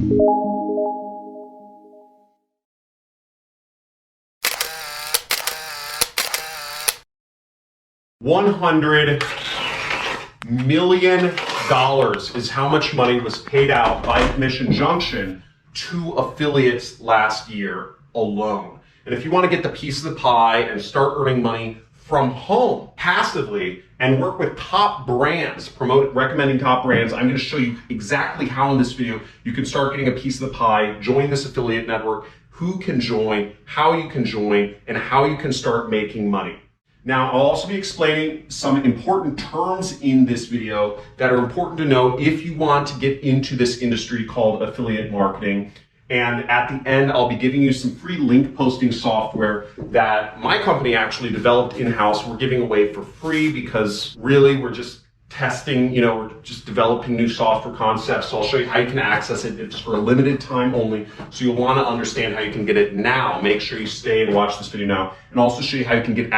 $100 million is how much money was paid out by Commission Junction to affiliates last year alone. And if you want to get the piece of the pie and start earning money from home passively and work with top brands, recommending top brands, I'm going to show you exactly how in this video you can start getting a piece of the pie, join this affiliate network, who can join, how you can join, and how you can start making money. Now, I'll also be explaining some important terms in this video that are important to know if you want to get into this industry called affiliate marketing. And at the end, I'll be giving you some free link posting software that my company actually developed in-house. We're giving away for free because really we're just testing, we're just developing new software concepts. So I'll show you how you can access it. It's for a limited time only. So you'll want to understand how you can get it now. Make sure you stay and watch this video now, and also show you how you can get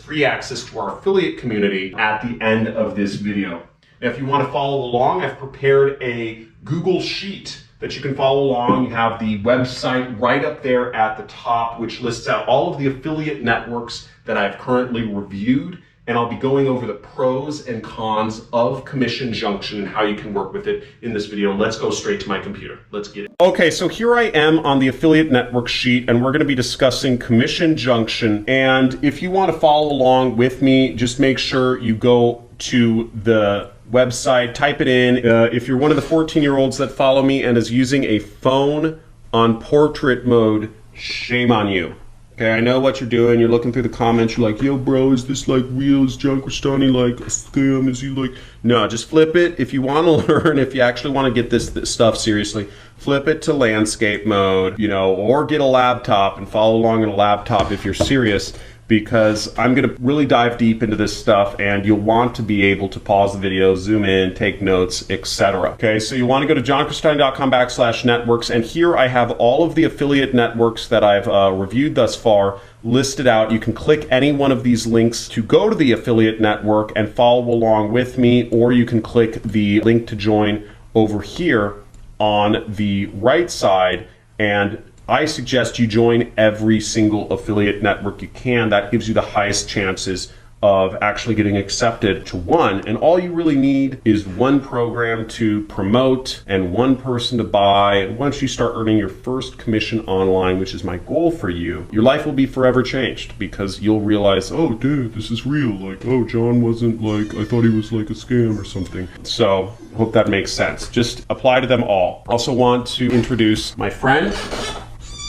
free access to our affiliate community at the end of this video. Now, if you want to follow along, I've prepared a Google Sheet that you can follow along. You have the website right up there at the top, which lists out all of the affiliate networks that I've currently reviewed. And I'll be going over the pros and cons of Commission Junction and how you can work with it in this video. Let's go straight to my computer. Let's get it. Okay, so here I am on the affiliate network sheet, and we're going to be discussing Commission Junction. And if you want to follow along with me, just make sure you go to the website, type it in. If you're one of the 14-year-olds that follow me and is using a phone on portrait mode, shame on you. Okay, I know what you're doing. You're looking through the comments. You're like, yo, bro, is this like real? Is John Crestani like a scam? Is he like... No, just flip it. If you want to learn, if you actually want to get this stuff seriously, flip it to landscape mode, or get a laptop and follow along on a laptop if you're serious, because I'm going to really dive deep into this stuff, and you'll want to be able to pause the video, zoom in, take notes, etc. Okay, so you want to go to johncrestani.com/networks, and here I have all of the affiliate networks that I've reviewed thus far listed out. You can click any one of these links to go to the affiliate network and follow along with me, or you can click the link to join over here on the right side, and I suggest you join every single affiliate network you can. That gives you the highest chances of actually getting accepted to one. And all you really need is one program to promote and one person to buy. And once you start earning your first commission online, which is my goal for you, your life will be forever changed, because you'll realize, oh, dude, this is real. Like, oh, John wasn't like, I thought he was like a scam or something. So hope that makes sense. Just apply to them all. Also want to introduce my friend,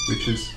which is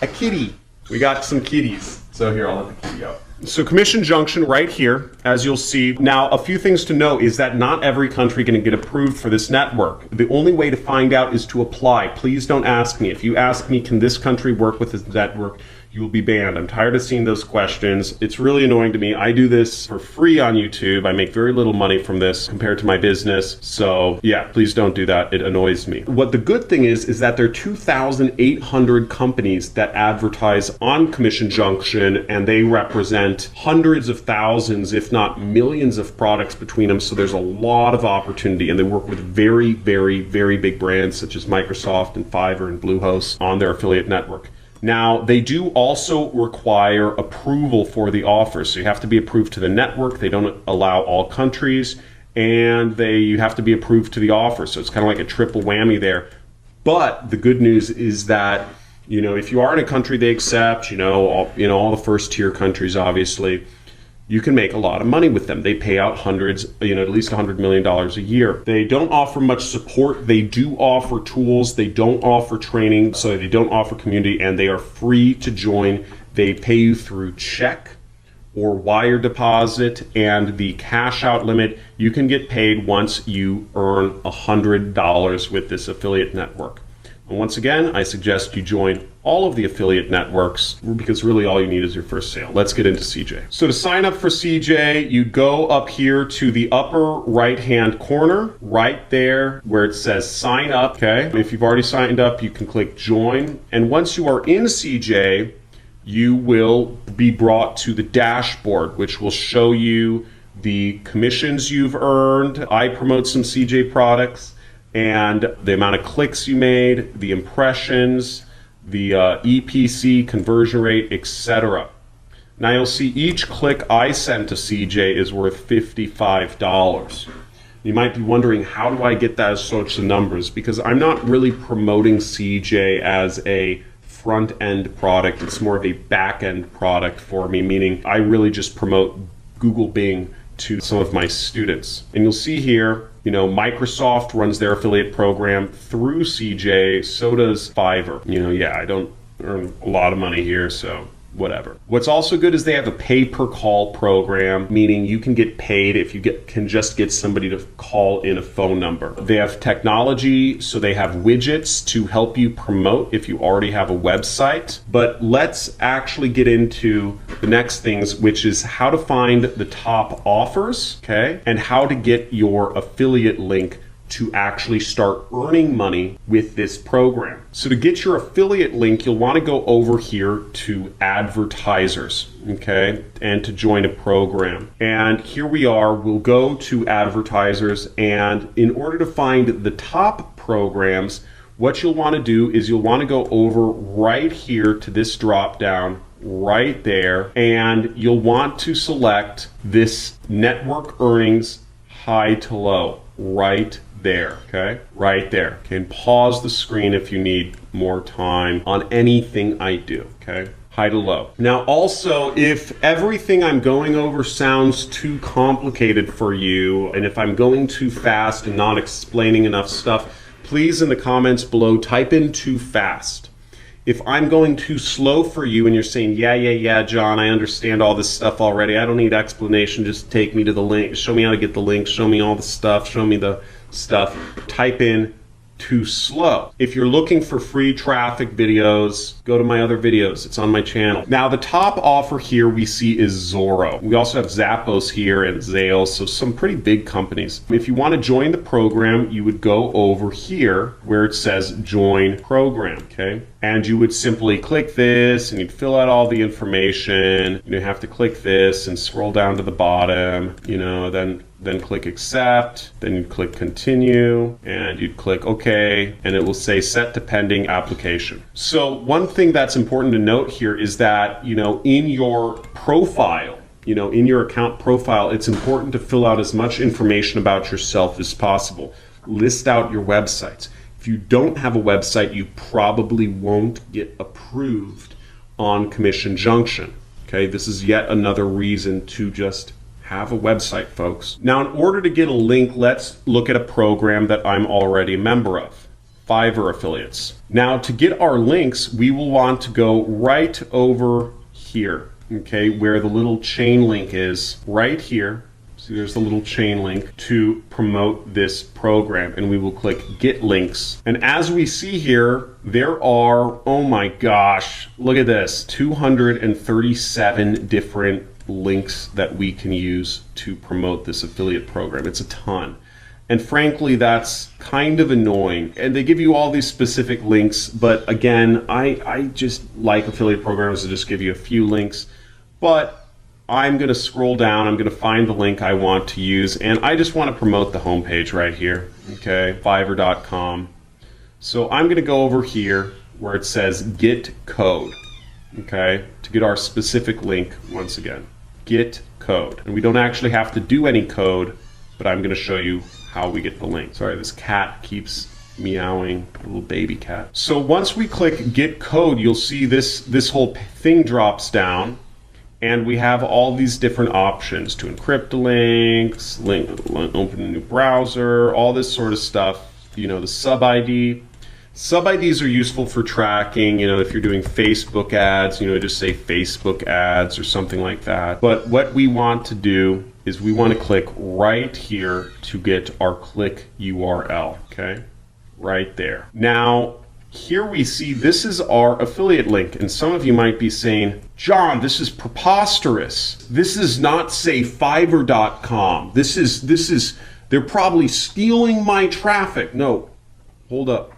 a kitty. We got some kitties. So here, I'll let the kitty out. So Commission Junction right here, as you'll see. Now, a few things to know is that not every country can get approved for this network. The only way to find out is to apply. Please don't ask me. If you ask me, can this country work with this network, you will be banned. I'm tired of seeing those questions. It's really annoying to me. I do this for free on YouTube. I make very little money from this compared to my business. So yeah, please don't do that. It annoys me. What the good thing is that there are 2,800 companies that advertise on Commission Junction, and they represent hundreds of thousands, if not millions of products between them. So there's a lot of opportunity, and they work with very, very, very big brands such as Microsoft and Fiverr and Bluehost on their affiliate network. Now, they do also require approval for the offer. So you have to be approved to the network. They don't allow all countries, and you have to be approved to the offer. So it's kind of like a triple whammy there. But the good news is that, if you are in a country they accept, all the first tier countries, obviously, you can make a lot of money with them. They pay out hundreds, at least $100 million a year. They don't offer much support. They do offer tools. They don't offer training, so they don't offer community, and they are free to join. They pay you through check or wire deposit, and the cash out limit, you can get paid once you earn $100 with this affiliate network. And once again, I suggest you join all of the affiliate networks, because really all you need is your first sale. Let's get into CJ. So to sign up for CJ, you go up here to the upper right-hand corner, right there where it says sign up, okay? If you've already signed up, you can click join. And once you are in CJ, you will be brought to the dashboard, which will show you the commissions you've earned. I promote some CJ products. and the amount of clicks you made, the impressions, the EPC, conversion rate, etc. Now you'll see each click I sent to CJ is worth $55. You might be wondering, how do I get those sorts of numbers? Because I'm not really promoting CJ as a front-end product. It's more of a back-end product for me, meaning I really just promote Google Bing to some of my students. And you'll see here, you know, Microsoft runs their affiliate program through CJ, so does Fiverr. You know, yeah, I don't earn a lot of money here, so whatever. What's also good is they have a pay-per-call program, meaning you can get paid if you can just get somebody to call in a phone number. They have technology, so they have widgets to help you promote if you already have a website. But let's actually get into the next things, which is how to find the top offers, okay, and how to get your affiliate link to actually start earning money with this program. So to get your affiliate link, you'll want to go over here to advertisers, okay, and to join a program. And here we are, we'll go to advertisers, and in order to find the top programs, what you'll want to do is you'll want to go over right here to this drop down right there, and you'll want to select this network earnings high to low right there, okay? Right there. Okay, and pause the screen if you need more time on anything I do, okay? High to low. Now also, if everything I'm going over sounds too complicated for you, and if I'm going too fast and not explaining enough stuff, please in the comments below type in too fast. If I'm going too slow for you and you're saying, yeah, John, I understand all this stuff already, I don't need explanation, just take me to the link, show me how to get the link, show me all the stuff, show me the stuff, type in too slow. If you're looking for free traffic videos, go to my other videos. It's on my channel. Now the top offer here we see is Zorro. We also have Zappos here and Zales, so some pretty big companies. If you want to join the program, you would go over here where it says join program, okay? And you would simply click this and you'd fill out all the information. You have to click this and scroll down to the bottom, you know, then click accept, then you'd click continue, and you'd click OK, and it will say set to pending application. So one thing that's important to note here is that, you know, in your profile, you know, in your account profile, it's important to fill out as much information about yourself as possible. List out your websites. If you don't have a website, you probably won't get approved on Commission Junction. Okay, this is yet another reason to just have a website, folks. Now, in order to get a link, let's look at a program that I'm already a member of, Fiverr Affiliates. Now, to get our links, we will want to go right over here, okay, where the little chain link is, right here. So there's the little chain link to promote this program, and we will click Get Links. And as we see here, there are, oh my gosh, look at this, 237 different links that we can use to promote this affiliate program. It's a ton. And frankly, that's kind of annoying. And they give you all these specific links, but again, I just like affiliate programs to just give you a few links. But I'm going to scroll down, I'm going to find the link I want to use, and I just want to promote the homepage right here, okay, Fiverr.com. So I'm going to go over here where it says Get Code, okay, to get our specific link once again. Get code. And we don't actually have to do any code, but I'm going to show you how we get the link. Sorry, this cat keeps meowing, a little baby cat. So once we click Get Code, you'll see this whole thing drops down, and we have all these different options to encrypt the links, open a new browser, all this sort of stuff. You know, the sub ID. Sub IDs are useful for tracking, you know, if you're doing Facebook ads, you know, just say Facebook ads or something like that. But what we want to do is we want to click right here to get our click URL, okay? Right there. Now, here we see this is our affiliate link, and some of you might be saying, John, this is preposterous. This is not, say, Fiverr.com. This is, they're probably stealing my traffic. No, hold up.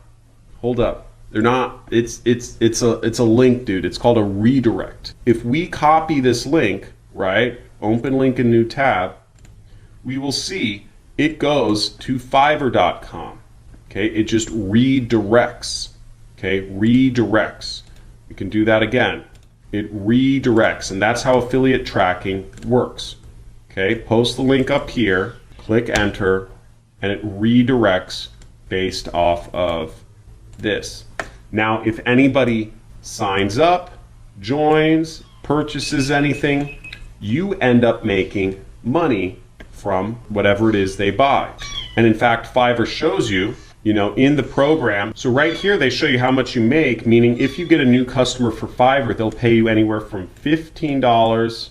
Hold up. They're not, it's a link, dude. It's called a redirect. If we copy this link, right, open link in new tab, we will see it goes to Fiverr.com. Okay, it just redirects. Okay, redirects. We can do that again. It redirects, and that's how affiliate tracking works. Okay, post the link up here, click enter, and it redirects based off of this. Now, if anybody signs up, joins, purchases anything, you end up making money from whatever it is they buy. And in fact, Fiverr shows you, in the program. So right here, they show you how much you make, meaning if you get a new customer for Fiverr, they'll pay you anywhere from $15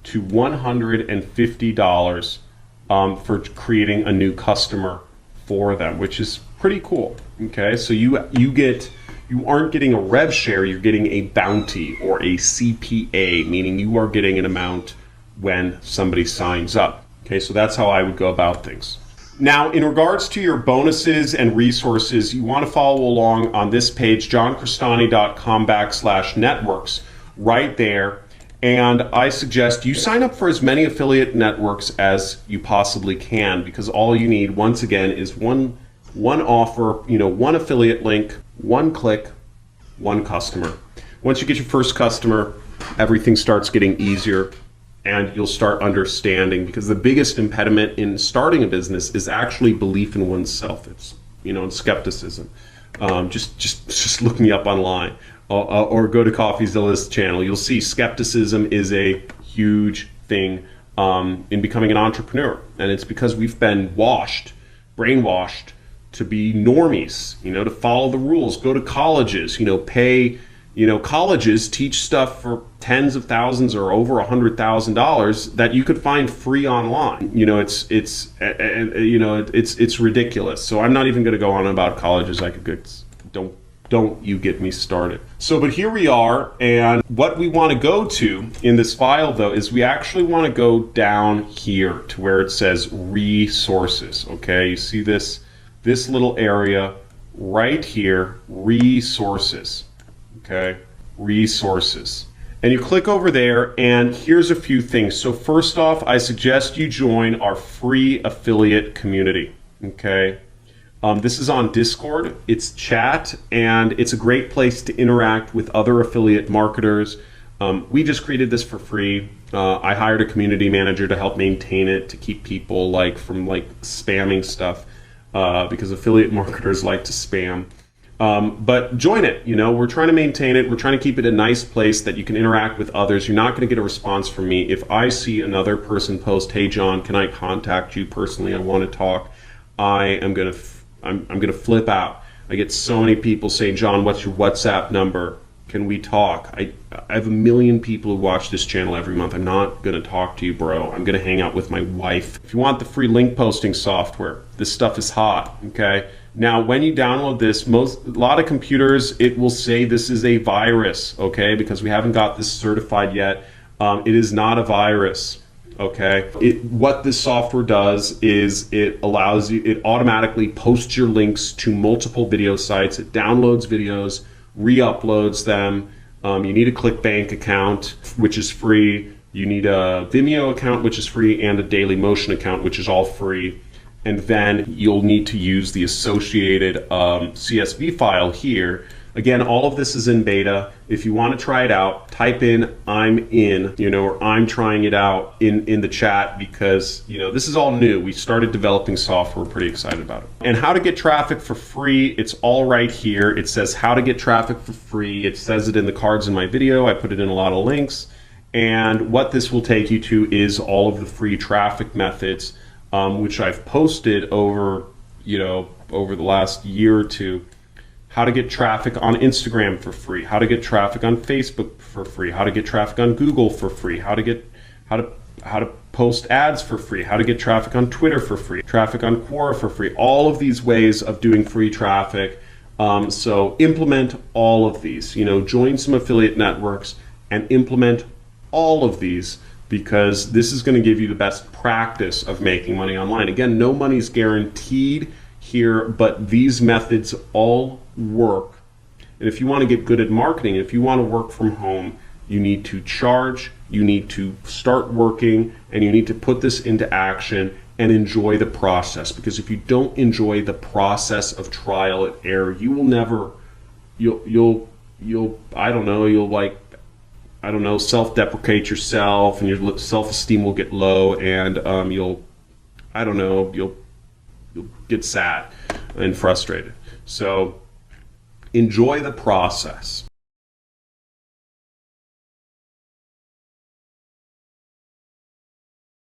to $150 for creating a new customer for them, which is pretty cool. Okay, so you aren't getting a rev share, you're getting a bounty or a CPA, meaning you are getting an amount when somebody signs up. Okay, so that's how I would go about things. Now, in regards to your bonuses and resources, you want to follow along on this page, johncristani.com/networks, right there. And I suggest you sign up for as many affiliate networks as you possibly can, because all you need, once again, is one offer, one affiliate link, one click, one customer. Once you get your first customer, everything starts getting easier, and you'll start understanding, because the biggest impediment in starting a business is actually belief in oneself. It's, and skepticism. Just look me up online or go to CoffeeZilla's channel. You'll see skepticism is a huge thing in becoming an entrepreneur. And it's because we've been brainwashed to be normies, to follow the rules, go to colleges, pay. Colleges teach stuff for tens of thousands or over $100,000 that you could find free online. It's ridiculous. So I'm not even going to go on about colleges. I could don't you get me started. So, but here we are, and what we want to go to in this file though is we actually want to go down here to where it says resources. Okay, you see this little area right here, resources. Okay, resources. And you click over there, and here's a few things. So first off, I suggest you join our free affiliate community. Okay, this is on Discord. It's chat, and it's a great place to interact with other affiliate marketers. We just created this for free. I hired a community manager to help maintain it, to keep people from spamming stuff, because affiliate marketers like to spam. But join it. We're trying to maintain it. We're trying to keep it a nice place that you can interact with others. You're not going to get a response from me. If I see another person post, "Hey John, can I contact you personally? I want to talk," I'm going to flip out. I get so many people saying, "John, what's your WhatsApp number? Can we talk?" I have a million people who watch this channel every month. I'm not going to talk to you, bro. I'm going to hang out with my wife. If you want the free link posting software, this stuff is hot. Okay. Now, when you download this, a lot of computers, it will say this is a virus, okay, because we haven't got this certified yet. It is not a virus, okay. What this software does is it automatically posts your links to multiple video sites. It downloads videos, re-uploads them. You need a ClickBank account, which is free. You need a Vimeo account, which is free, and a Dailymotion account, which is all free. And then you'll need to use the associated CSV file here. Again, all of this is in beta. If you want to try it out, type in "I'm in," or "I'm trying it out" in the chat, because this is all new. We started developing software. We're pretty excited about it. And how to get traffic for free, it's all right here. It says how to get traffic for free. It says it in the cards in my video. I put it in a lot of links. And what this will take you to is all of the free traffic methods, which I've posted over the last year or two. How to get traffic on Instagram for free, how to get traffic on Facebook for free, how to get traffic on Google for free, how to post ads for free, how to get traffic on Twitter for free, traffic on Quora for free, all of these ways of doing free traffic. So implement all of these, join some affiliate networks and implement all of these, because this is going to give you the best practice of making money online. Again, no money's guaranteed here, but these methods all work. And if you want to get good at marketing, if you want to work from home, you need to charge, you need to start working, and you need to put this into action and enjoy the process. Because if you don't enjoy the process of trial and error, you will never, you'll I don't know, you'll like, I don't know, self-deprecate yourself, and your self-esteem will get low, and you'll get sad and frustrated. So enjoy the process.